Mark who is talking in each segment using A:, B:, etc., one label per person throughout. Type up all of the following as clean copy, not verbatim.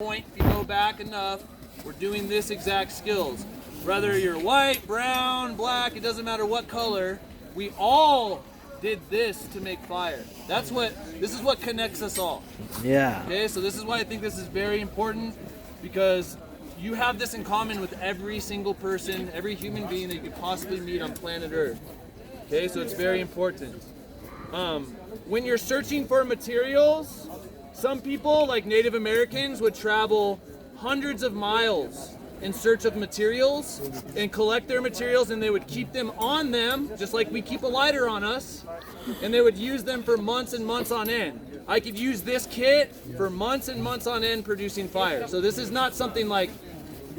A: point, if you go back enough, we're doing this exact skills. Whether you're white, brown, black, it doesn't matter what color, we all did this to make fire. This is what connects us all.
B: Yeah.
A: Okay, so this is why I think this is very important, because you have this in common with every single person, every human being that you could possibly meet on planet Earth. Okay, so it's very important. When you're searching for materials, some people, like Native Americans, would travel hundreds of miles in search of materials and collect their materials, and they would keep them on them, just like we keep a lighter on us, and they would use them for months and months on end. I could use this kit for months and months on end producing fire. So this is not something like,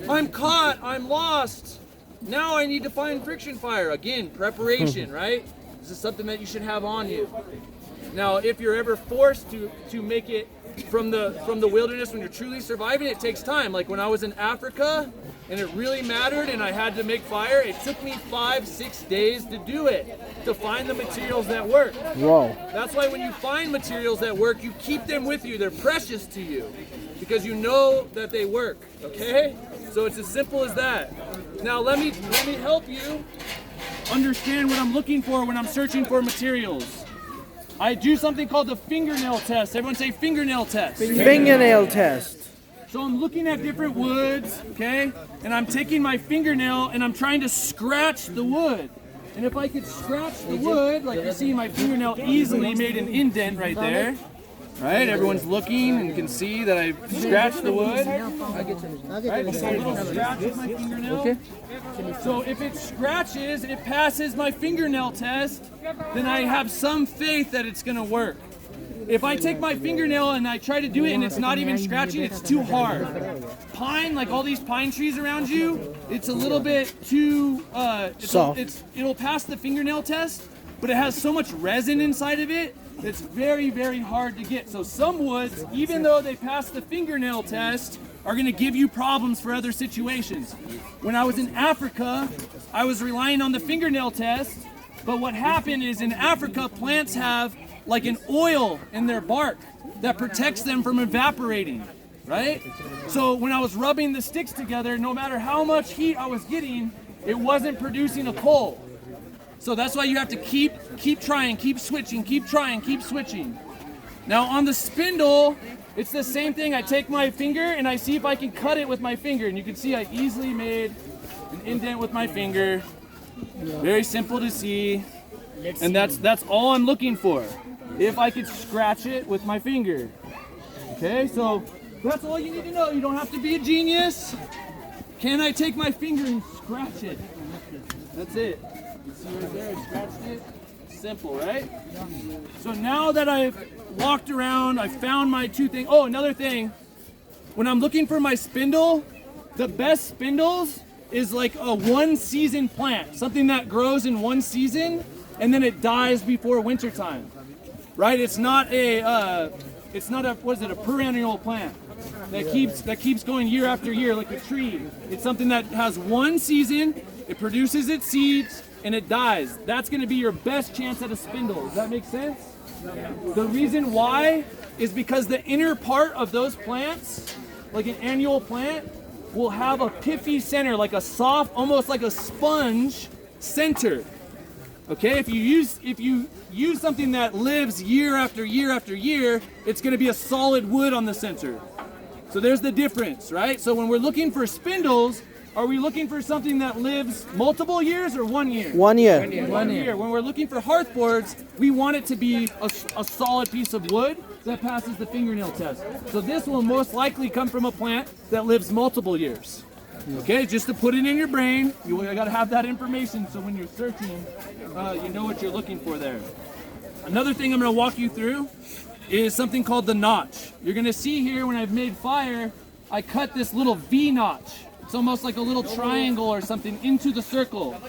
A: I'm caught, I'm lost, now I need to find friction fire. Again, preparation, right? This is something that you should have on you. Now, if you're ever forced to make it from the wilderness when you're truly surviving, it takes time. Like when I was in Africa and it really mattered and I had to make fire, it took me 5-6 days to do it, to find the materials that work.
B: Whoa.
A: That's why when you find materials that work, you keep them with you. They're precious to you because you know that they work, okay? So it's as simple as that. Now let me help you understand what I'm looking for when I'm searching for materials. I do something called the fingernail test. Everyone say fingernail test.
B: Fingernail test.
A: So I'm looking at different woods, okay? And I'm taking my fingernail and I'm trying to scratch the wood. And if I could scratch the wood, like you're seeing my fingernail easily made an indent right there. Right? Everyone's looking and can see that I scratched the wood. Right? Just a little scratch with my fingernail. Okay. So if it scratches, it passes my fingernail test, then I have some faith that it's gonna work. If I take my fingernail and I try to do it and it's not even scratching, it's too hard. Pine, like all these pine trees around you, it's a little bit too
B: soft.
A: It'll pass the fingernail test, but it has so much resin inside of it, it's very, very hard to get. So some woods, even though they pass the fingernail test, are gonna give you problems for other situations. When I was in Africa, I was relying on the fingernail test, but what happened is in Africa, plants have like an oil in their bark that protects them from evaporating, right? So when I was rubbing the sticks together, no matter how much heat I was getting, it wasn't producing a coal. So that's why you have to keep trying, keep switching, keep trying, keep switching. Now on the spindle, it's the same thing. I take my finger and I see if I can cut it with my finger. And you can see I easily made an indent with my finger. Very simple to see. And that's all I'm looking for. If I could scratch it with my finger. Okay, so that's all you need to know. You don't have to be a genius. Can I take my finger and scratch it? That's it. You see right there, I scratched it. Simple, right? So now that I've walked around, I found my two things. Oh, another thing. When I'm looking for my spindle, the best spindles is like a one-season plant. Something that grows in one season and then it dies before wintertime. Right? It's not a what is it, a perennial plant that keeps going year after year like a tree. It's something that has one season, it produces its seeds, and it dies. That's going to be your best chance at a spindle. Does that make sense? The reason why is because the inner part of those plants, like an annual plant, will have a piffy center, like a soft, almost like a sponge center. Okay, if you use something that lives year after year after year, it's going to be a solid wood on the center. So there's the difference, right? So when we're looking for spindles, are we looking for something that lives multiple years or 1 year?
B: 1 year.
A: One year. When we're looking for hearth boards, we want it to be a solid piece of wood that passes the fingernail test. So this will most likely come from a plant that lives multiple years. Okay, just to put it in your brain, you got to have that information so when you're searching, you know what you're looking for there. Another thing I'm going to walk you through is something called the notch. You're going to see here when I've made fire, I cut this little V notch. It's almost like a little triangle or something into the circle.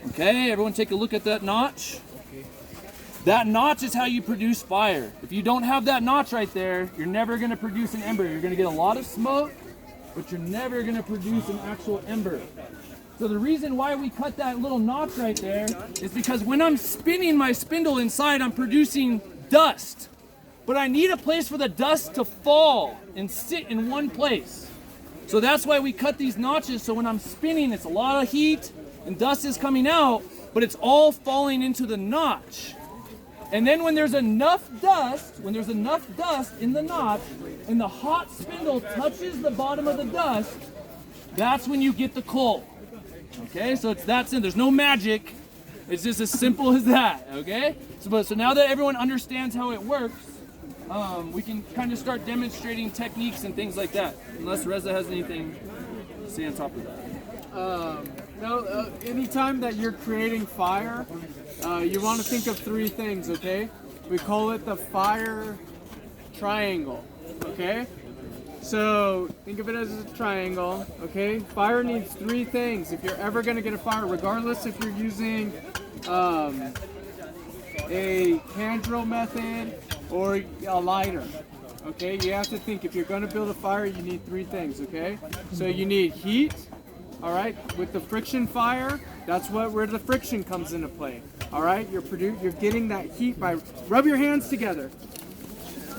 A: Okay, everyone take a look at that notch. That notch is how you produce fire. If you don't have that notch right there, you're never going to produce an ember. You're going to get a lot of smoke, but you're never going to produce an actual ember. So the reason why we cut that little notch right there is because when I'm spinning my spindle inside, I'm producing dust. but I need a place for the dust to fall and sit in one place. So that's why we cut these notches, so when I'm spinning, it's a lot of heat and dust is coming out, but it's all falling into the notch. And then when there's enough dust in the notch, and the hot spindle touches the bottom of the dust, that's when you get the coal. Okay, so it's that simple. There's no magic. It's just as simple as that, okay? So now that everyone understands how it works, we can kind of start demonstrating techniques and things like that. Unless Reza has anything to say on top of that.
C: Anytime that you're creating fire, you want to think of three things, okay? We call it the fire triangle, okay? So think of it as a triangle, okay? Fire needs three things. If you're ever going to get a fire, regardless if you're using a hand drill method or a lighter, okay? You have to think, if you're going to build a fire, you need three things, okay? So you need heat, all right? With the friction fire, that's where the friction comes into play, all right? You're getting that heat by, rub your hands together.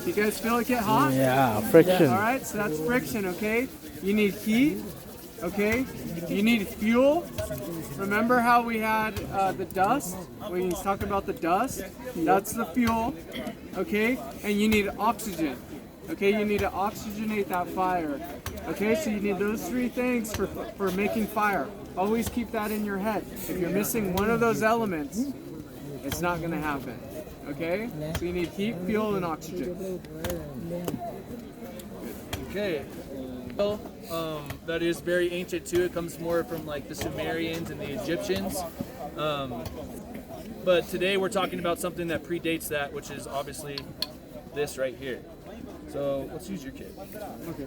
C: You guys feel it get hot?
B: Yeah, friction.
C: All right, so that's friction, okay? You need heat, okay? You need fuel. Remember how we had the dust? When he's talking about the dust, that's the fuel, okay? And you need oxygen, okay? You need to oxygenate that fire, okay? So you need those three things for making fire. Always keep that in your head. If you're missing one of those elements, it's not gonna happen. Okay, so you need heat, fuel, and oxygen.
A: Okay. Well, that is very ancient too. It comes more from like the Sumerians and the Egyptians. But today we're talking about something that predates that, which is obviously this right here. So let's use your kit. Okay.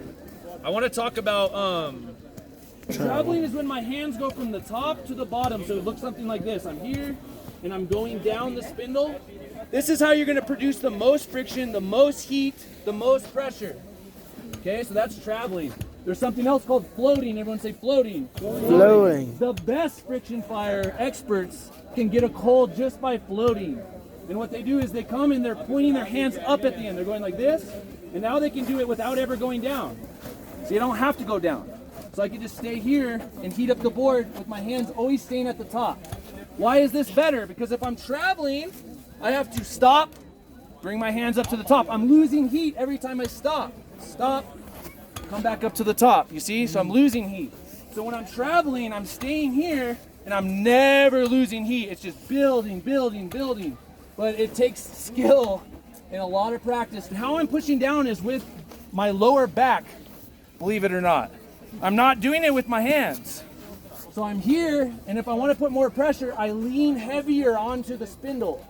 A: I want to talk about traveling is when my hands go from the top to the bottom. So it looks something like this. I'm here and I'm going down the spindle. This is how you're going to produce the most friction, the most heat, the most pressure. Okay, so that's traveling. There's something else called floating. Everyone say floating.
B: Floating.
A: The best friction fire experts can get a coal just by floating. And what they do is they come and they're pointing their hands up at the end. They're going like this, and now they can do it without ever going down. So you don't have to go down. So I can just stay here and heat up the board with my hands always staying at the top. Why is this better? Because if I'm traveling, I have to stop, bring my hands up to the top. I'm losing heat every time I stop. Stop, come back up to the top, you see? So I'm losing heat. So when I'm traveling, I'm staying here, and I'm never losing heat. It's just building, building, building. But it takes skill and a lot of practice. And how I'm pushing down is with my lower back, believe it or not. I'm not doing it with my hands. So I'm here, and if I want to put more pressure, I lean heavier onto the spindle.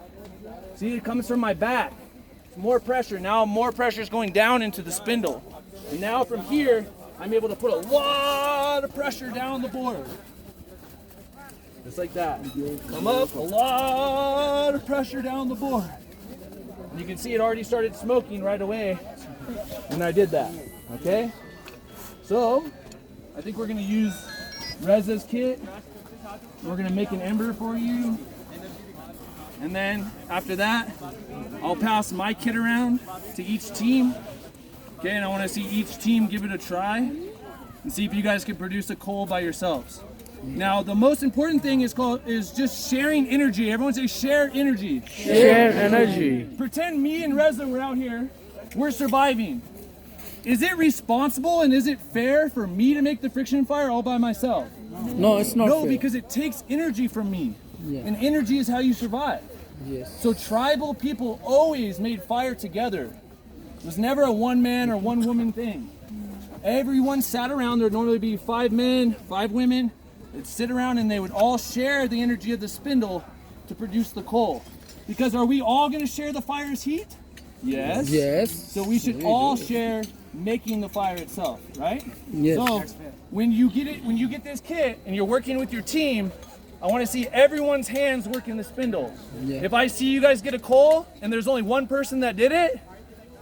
A: See, it comes from my back. It's more pressure. Now more pressure is going down into the spindle. And now from here, I'm able to put a lot of pressure down the board. Just like that. Come up, a lot of pressure down the board. And you can see it already started smoking right away when I did that. Okay? So, I think we're going to use Reza's kit. We're going to make an ember for you. And then after that, I'll pass my kit around to each team. Okay, and I want to see each team give it a try and see if you guys can produce a coal by yourselves. Now, the most important thing is just sharing energy. Everyone say share energy.
B: Share energy.
A: Pretend me and Reza were out here. We're surviving. Is it responsible and is it fair for me to make the friction fire all by myself?
B: No, it's not
A: No,
B: fair.
A: because it takes energy from me.
B: Yeah.
A: And energy is how you survive.
B: Yes.
A: So tribal people always made fire together. It was never a one man or one woman thing. Everyone sat around. There'd normally be 5 men, 5 women. They'd sit around and they would all share the energy of the spindle to produce the coal. Because are we all going to share the fire's heat? Yes.
B: Yes.
A: So we should all share making the fire itself, right?
B: Yes.
A: So when you get this kit and you're working with your team, I want to see everyone's hands working the spindle.
B: Yeah.
A: If I see you guys get a coal and there's only one person that did it,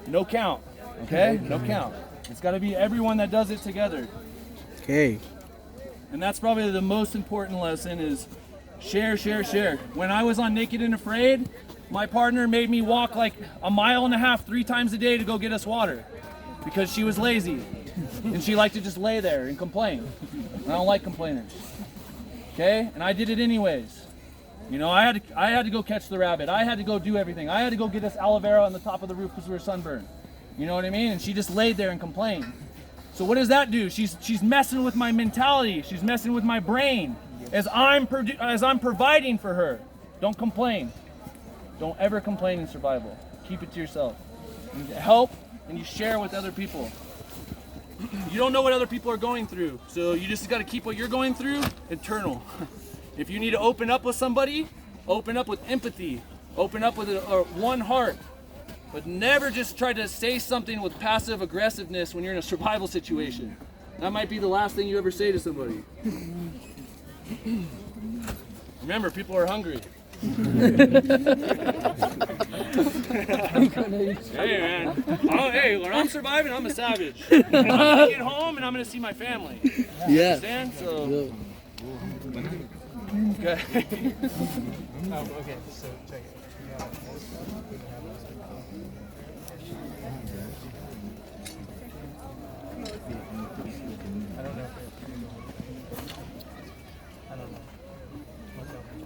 A: no count. Okay? No count. It's got to be everyone that does it together.
B: Okay.
A: And that's probably the most important lesson is share, share, share. When I was on Naked and Afraid, my partner made me walk like a mile and a half 3 times a day to go get us water because she was lazy and she liked to just lay there and complain. And I don't like complainers. Okay? And I did it anyways. You know, I had to go catch the rabbit. I had to go do everything. I had to go get us aloe vera on the top of the roof because we were sunburned. You know what I mean? And she just laid there and complained. So what does that do? She's messing with my mentality. She's messing with my brain as I'm providing for her. Don't complain. Don't ever complain in survival. Keep it to yourself. You help and you share with other people. You don't know what other people are going through, so you just got to keep what you're going through internal. If you need to open up with somebody, open up with empathy. Open up with one heart. But never just try to say something with passive aggressiveness when you're in a survival situation. That might be the last thing you ever say to somebody. Remember, people are hungry. Hey man, hey, when I'm surviving, I'm a savage. I'm gonna get home and I'm gonna see my family.
B: Yeah.
A: Understand? So, okay.
D: Okay, so check it. I don't know. I don't know.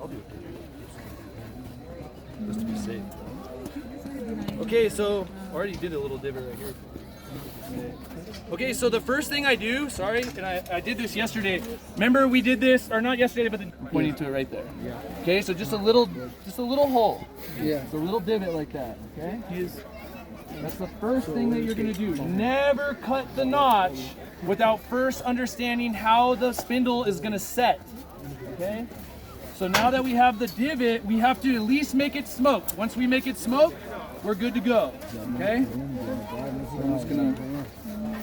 A: I'll do it. Just to be safe. Okay, so already did a little divot right here. Okay, so the first thing I do, sorry, and I did this yesterday. Remember we did this, or not yesterday, but I'm pointing to it right there. Yeah. Okay, so just a little hole.
B: Yeah.
A: So a little divot like that. Okay. That's the first thing that you're gonna do. Never cut the notch without first understanding how the spindle is gonna set. Okay. So now that we have the divot, we have to at least make it smoke. Once we make it smoke, we're good to go. Okay. So I'm just gonna